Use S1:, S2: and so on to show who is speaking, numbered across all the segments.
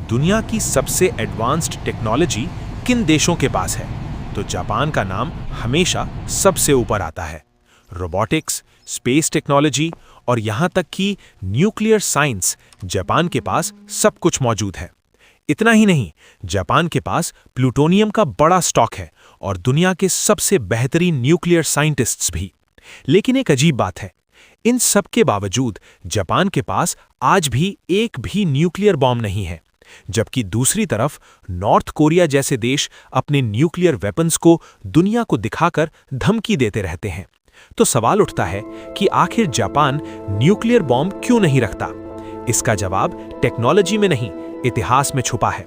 S1: दुनिया की सबसे एडवांस्ड टेक्नोलॉजी किन देशों के पास है, तो जापान का नाम हमेशा सबसे ऊपर आता है। रोबोटिक्स, स्पेस टेक्नोलॉजी और यहाँ तक कि न्यूक्लियर साइंस, जापान के पास सब कुछ मौजूद है। इतना ही नहीं, जापान के पास प्लूटोनियम का बड़ा स्टॉक है और दुनिया के सबसे बेहतरीन न्यूक्लियर साइंटिस्ट्स भी। लेकिन एक अजीब बात है, इन सब के बावजूद जापान के पास आज भी एक भी न्यूक्लियर बॉम्ब नहीं है, जबकि दूसरी तरफ नॉर्थ कोरिया जैसे देश अपने न्यूक्लियर वेपन्स को दुनिया को दिखाकर धमकी देते रहते हैं। तो सवाल उठता है कि आखिर जापान न्यूक्लियर बॉम्ब क्यों नहीं रखता? इसका जवाब टेक्नोलॉजी में नहीं, इतिहास में छुपा है।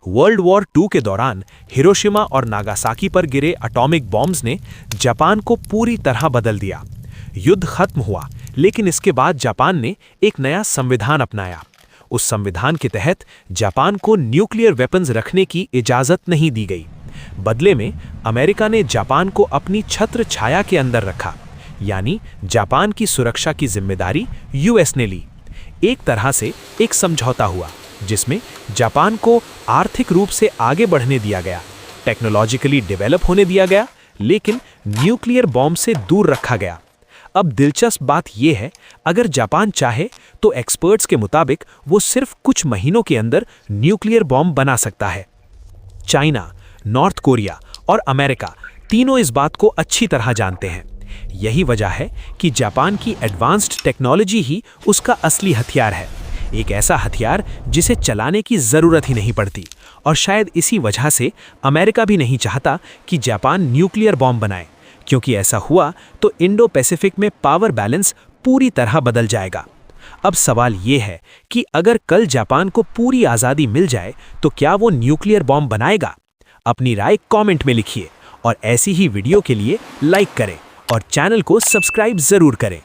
S1: वर्ल्ड वॉर 2 के दौरान हिरोशिमा और नागासाकी पर गिरे एटॉमिक बॉम्ब्स ने जापान को पूरी तरह बदल दिया। युद्ध खत्म हुआ, लेकिन इसके बाद जापान ने एक नया संविधान अपनाया। उस संविधान के तहत जापान को न्यूक्लियर वेपन्स रखने की इजाजत नहीं दी गई। बदले में अमेरिका ने जापान को अपनी छत्र छाया के अंदर रखा, यानी जापान की सुरक्षा की जिम्मेदारी यूएस ने ली। एक तरह से एक समझौता हुआ जिसमें जापान को आर्थिक रूप से आगे बढ़ने दिया गया, टेक्नोलॉजिकली डेवलप होने दिया गया, लेकिन न्यूक्लियर बॉम्ब से दूर रखा गया। अब दिलचस्प बात यह है, अगर जापान चाहे तो एक्सपर्ट्स के मुताबिक वो सिर्फ कुछ महीनों के अंदर न्यूक्लियर बॉम्ब बना सकता है। चाइना, नॉर्थ कोरिया और अमेरिका तीनों इस बात को अच्छी तरह जानते हैं। यही वजह है कि जापान की एडवांस्ड टेक्नोलॉजी ही उसका असली हथियार है, एक ऐसा हथियार जिसे चलाने की जरूरत ही नहीं पड़ती। और शायद इसी वजह से अमेरिका भी नहीं चाहता कि जापान न्यूक्लियर बॉम्ब बनाए, क्योंकि ऐसा हुआ तो इंडो पैसिफिक में पावर बैलेंस पूरी तरह बदल जाएगा। अब सवाल ये है कि अगर कल जापान को पूरी आज़ादी मिल जाए तो क्या वो न्यूक्लियर बॉम्ब बनाएगा? अपनी राय कमेंट में लिखिए और ऐसी ही वीडियो के लिए लाइक करें और चैनल को सब्सक्राइब जरूर करें।